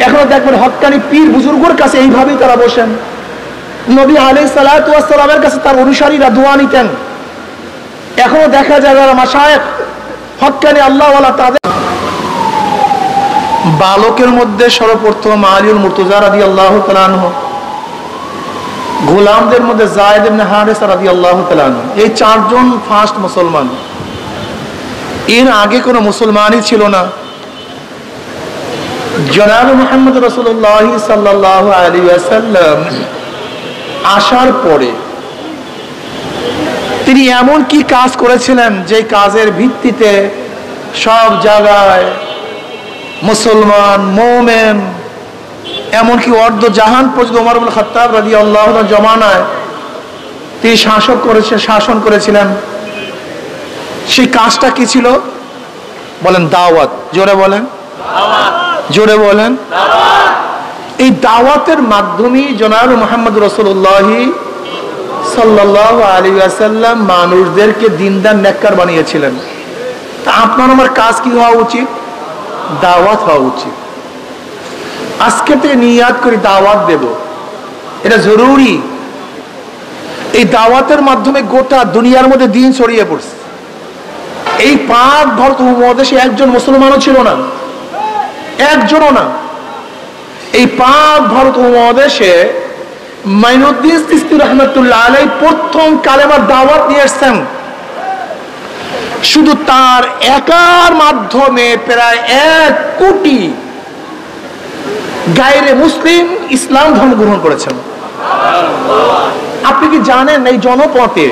এখনো দেখবেন হক্কানি পীর বুজুর্গের কাছে এইভাবেই তারা বসেন। নবী আলাইহিস সালাতু ওয়াস সালামের কাছে তার অনুসারীরা দোয়া নিতেন। এখনো দেখা যায় যারা মাশায়েখ হক্কানি আল্লাহওয়ালা, তাদের বালকের মধ্যে সর্বপ্রথম আলীউল মুর্তজা রাদিয়াল্লাহু তাআলা আনহু, গোলামদের মধ্যে যায়েদ ইবনে হারেসা রাদিয়াল্লাহু তাআলা আনহু, এই চারজন ফার্স্ট মুসলমান। এর আগে কোনো মুসলমানই ছিল না। জনাব মুহাম্মদ রাসূলুল্লাহ সাল্লাল্লাহু আলাইহি ওয়াসাল্লাম আসার পরে তিনি এমন কি কাজ করেছিলেন যে কাজের ভিত্তিতে সব জায়গায় মুসলমান, মুমিন, এমনকি অর্ধ জাহান পর্যন্ত ওমর ইবনে খাত্তাব রাদিয়াল্লাহু আনহু জমানায় তিনি শাসন করেছিলেন। সেই কাজটা কি ছিল বলেন? দাওয়াত। জোরে বলেন, জোরে বলেন। এই দাওয়াতের মাধ্যমে জনাব মুহাম্মদ রাসূলুল্লাহ সাল্লাল্লাহু আলাইহি ওয়াসাল্লাম মানুষদেরকে দিনদার নেককার বানিয়েছিলেন। তা আপনার আমার কাজ কি হওয়া উচিত? দাওয়াত হওয়া উচিত। আজকে থেকে নিয়াত করি দাওয়াত দেব, এটা জরুরি। এই দাওয়াতের মাধ্যমে গোটা দুনিয়ার মধ্যে দিন ছড়িয়ে পড়ছে। এই পাক ভারত উপমহাদেশে একজন মুসলমানও ছিল না, একজনও না। এই পাক ভারত উপমহাদেশে মাইনুদ্দিন চিশতি রাহমাতুল্লাহ আলাইহি প্রথম কালেমার দাওয়াত নিয়ে এসেছেন। শুধু তার একার মাধ্যমে প্রায় 1 কোটি গায়রে মুসলিম ইসলাম ধর্ম গ্রহণ করেছেন। আপনি কি জানেন এই জনপথে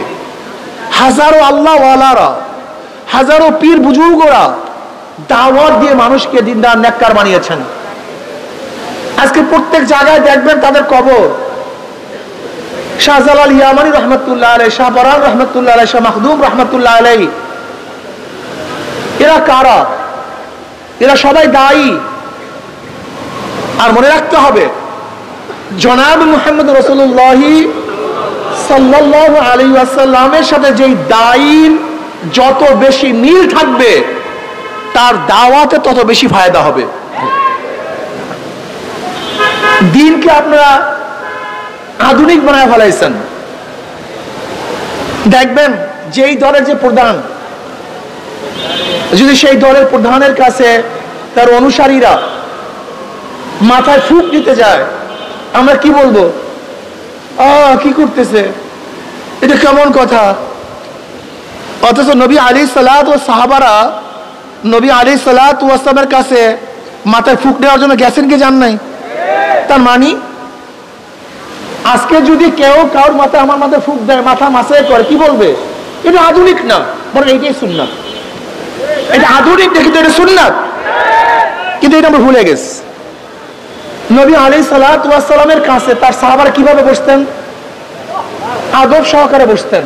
হাজারো আল্লাহওয়ালারা, হাজারো পীর বুজুর্গরা দাওয়াত দিয়ে মানুষকে দিনদার নেককার বানিয়েছেন। আজকে প্রত্যেক জায়গায় দেখবেন তাদের কবর। শাহজালাল ইয়ামানি রহমতুল্লাহ আলাইহি, শাহ পরান রহমতুল্লাহ আলাইহি, শাহ মাখদুম রহমতুল্লাহ আলাইহি, এরা কারা? এরা সবাই দায়ী। আর মনে রাখতে হবে জনাব মুহাম্মদ রাসূলুল্লাহ সাল্লাল্লাহু আলাইহি ওয়াসাল্লামের সাথে যেই দায়ীর যত বেশি মিল থাকবে তার দাওয়াতে তত বেশি ফায়দা হবে। দিনকে আপনারা আধুনিক বানায় ফেলাইছেন। দেখবেন যেই দলের যে প্রধান, যদি সেই দলের প্রধানের কাছে তার অনুসারীরা মাথায় ফুঁক দিতে যায়, আমরা কি বলবো? কি করতেছে, এটা কেমন কথা? অথচ নবী আলাইহিস সালাত ও সাহাবারা নবী আলাইহিস সালাত ওয়াস সালামের কাছে মাথায় ফুঁক দেওয়ার জন্য গেছেন কি যান নাই? তার মানে আজকে যদি কেউ কারোর মাথায়, আমার মাথায় ফুঁক দেয়, মাথা মাসায় করে, কি বলবে? এটা আধুনিক না, বরং এইটাই সুন্নাত। এটা আধুনিক দেখি তো এটা সুন্নাত, কিন্তু এটা আমরা ভুলে গেছি। নবী আলাইহিস সালাত ওয়াস সালামের কাছে তার সাহাবারা কিভাবে বসতেন? আদব সহকারে বসতেন।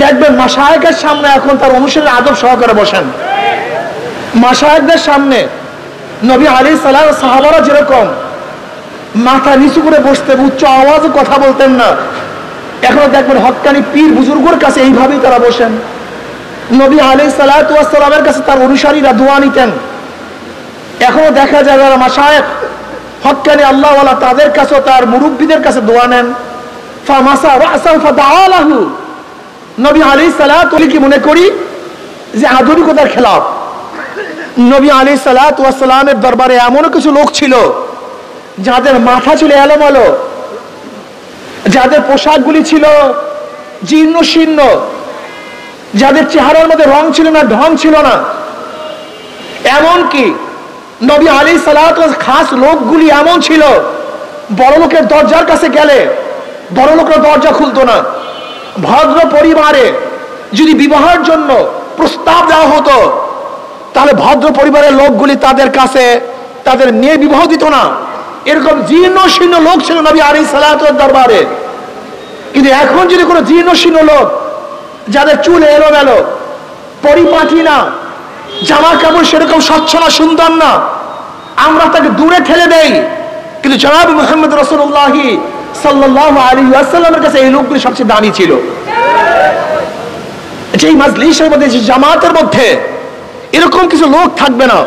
দেখবেন মাশায়েখের সামনে এখন তার অনুসারী আদব সহকারে বসেন। মাশায়েখদের সামনে নবী আলাইহিস সালাত সাহাবারা যেরকম মাথা নিচু করে বসতেন, উচ্চ আওয়াজে কথা বলতেন না, এখনো দেখবেন হক্কানি পীর বুজুর্গের কাছে এইভাবেই তারা বসেন। নবী আলাইহিস সালাতু ওয়াস সালামের কাছে তার অনুসারীরা দোয়া নিতেন। এখনো দেখা যায় যারা মাশায়েখ হক্কানি আল্লাহওয়ালা, তাদের কাছে, তার মুরব্বীদের কাছে দোয়া নেন। ফামাসা রাসাহু ফাদাআ লাহু। নবী আলাইহিস সালাতু কি মনে করি যে আধুনিকতার খেলাফ? নবী আলাইহিস সালাতু ওয়াস সালামের দরবারে এমন কিছু লোক ছিল যাদের মাথা ছিল এলোমেলো, যাদের পোশাকগুলি ছিল জীর্ণ শীর্ণ, যাদের চেহারার মধ্যে রং ছিল না, ঢং ছিল না। এমনকি নবী আলাইহিস সালাতু ওয়াস খাস লোকগুলি এমন ছিল, বড় লোকের দরজার কাছে গেলে বড় লোকের দরজা খুলতো না। ভদ্র পরিবারে যদি বিবাহের জন্য প্রস্তাব দেওয়া হতো, তাহলে ভদ্র পরিবারের লোকগুলি তাদের কাছে তাদের মেয়ে বিবাহ দিত না। এরকম জীর্ণ শীর্ণ লোক ছিল নবী আলাইহিস সালাতু ওয়াস দরবারে। কিন্তু এখন যদি কোনো জীর্ণ শীর্ণ লোক, যাদের চুল এলোমেলো, পরিপাটি না, জামা কাপড় সেরকম স্বচ্ছ না, সুন্দর না, আমরা তাকে দূরে ঠেলে দেই। কিন্তু জনাব মুহাম্মদ রাসূলুল্লাহ সাল্লাল্লাহু আলাইহি ওয়াসাল্লামের কাছে এই লোকগুলি সবচেয়ে দামি ছিল। যেই মাজলিসের মধ্যে, যে জামাতের মধ্যে এরকম কিছু লোক থাকবে না,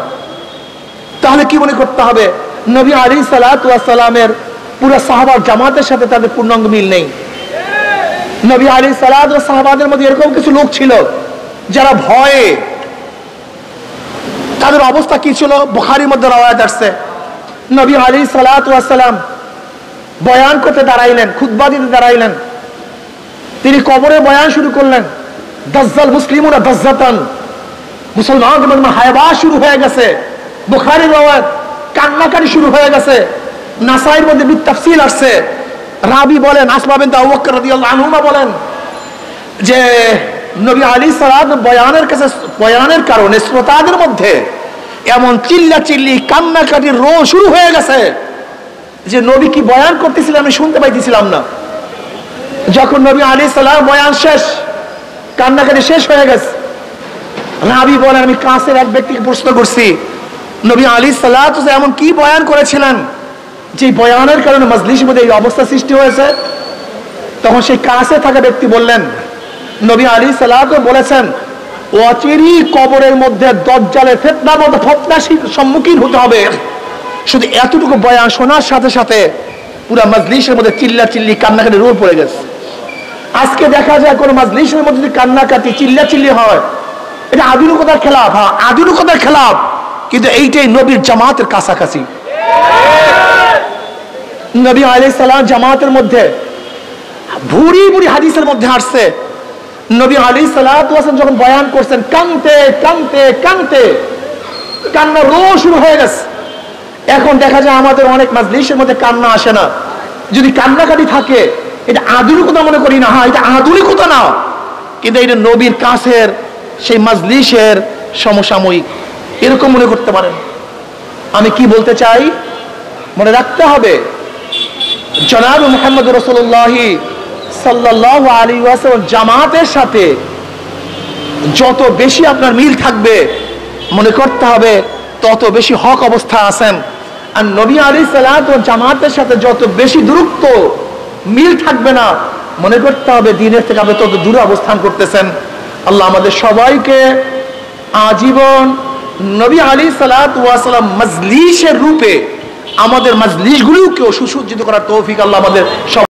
তাহলে কি মনে করতে হবে? নবী আলাইহিস সালাতু ওয়াস সালামের পুরো সাহাবার জামাতের সাথে তাদের পূর্ণাঙ্গ মিল নেই। নবী আলাইহিস সালাতু ওয়াস সাহাবাদের মধ্যে এরকম কিছু লোক ছিল যারা ভয়ে, তাদের অবস্থা কি ছিল বুখারীর মধ্যে রওয়ায়াত আসছে, নবী আলাইহিস সালাতু ওয়াস সালাম বয়ান করতে দাঁড়াইলেন, খুতবা দিতে দাঁড়াইলেন, তিনি কবরে বয়ান শুরু করলেন, দাজ্জাল মুসলিমুনা দাজ্জাতান, মুসলমানদের মধ্যে হায়বা শুরু হয়ে গেছে, বুখারীর রওয়ায়াত, কান্নাকাটি শুরু হয়ে গেছে। নাসাইর মধ্যে বিতাফসিল আসছে, রাবি বলেন, আসমা বিনত আবু বকর রাদিয়াল্লাহু আনহুমা বলেন যে নবী আলাইহিস সালাত বয়ানের কারণে শ্রোতাদের মধ্যে এমন চিল্লাচিল্লি কান্নাকাটির রোল শুরু হয়ে গেছে যে নবী কি বয়ান করতেছিলেন আমি শুনতে পাইতেছিলাম না। যখন নবী আলাইহিস সালাম বয়ান শেষ, কান্নাকাটি শেষ হয়ে গেছে, রাবি বলেন আমি কাছের এক ব্যক্তিকে প্রশ্ন করছি, নবী আলাইহিস সালাত এমন কি বয়ান করেছিলেন যে বয়ানের কারণে মজলিসের মধ্যে এই অবস্থা সৃষ্টি হয়েছে? তখন সেই কাছে থাকা ব্যক্তি বললেন, নবী আলাইহিস সালাত বলেছেন অচিরি কবরের মধ্যে দাজ্জালের ফিতনার মধ্যে সম্মুখীন হতে হবে। শুধু এতটুকু বয়ান শোনার সাথে সাথে পুরো মজলিসের মধ্যে চিল্লাচিল্লি কান্নাকাটি রোল পড়ে গেছে। আজকে দেখা যায় কোন মজলিসের মধ্যে যদি কান্নাকাটি চিল্লাচিল্লি হয়, এটা আধুনিকতার খেলাফ। হ্যাঁ, আধুনিকতার খেলাফ, কিন্তু এইটাই নবীর জামাতের কাছাকাছি। নবী আলাইহিস সালাম জামাতের মধ্যে ভুরি ভুরি হাদিসের মধ্যে আসছে, নবী আলাইহিস সালাতু ওয়াস সালাম যখন বয়ান করছেন কানতে কানতে কানতে কান্না রোল শুরু হয়ে গেছে। এখন দেখা যায় আমাদের অনেক মজলিসের মধ্যে কান্না আসে না। যদি কান্নাকাটি থাকে এটা আধুনিকতা মনে করি না, হ্যাঁ এটা আধুনিকতা না, কিন্তু এটা নবীর কাছের সেই মজলিসের সমসাময়িক, এরকম মনে করতে পারেন। আমি কি বলতে চাই, মনে রাখতে হবে জনাব মুহাম্মদ রাসূলুল্লাহ সাল্লাল্লাহু আলাইহি ওয়াসাল্লাম জামাতের সাথে যত বেশি আপনার মিল থাকবে, মনে করতে হবে তত বেশি হক অবস্থা আছেন। আর নবী আলাইহিস সালাত জামাতের সাথে যত বেশি দূরত্ব মিল থাকবে না, মনে করতে হবে দ্বীনের থেকে আপনি তত দূরে অবস্থান করতেছেন। আল্লাহ আমাদের সবাইকে আজীবন নবী আলাইহিস সালাত ওয়াস সালাম মজলিসের রূপে আমাদের মজলিসগুলোকেও সুসজ্জিত করার তৌফিক আল্লাহ আমাদের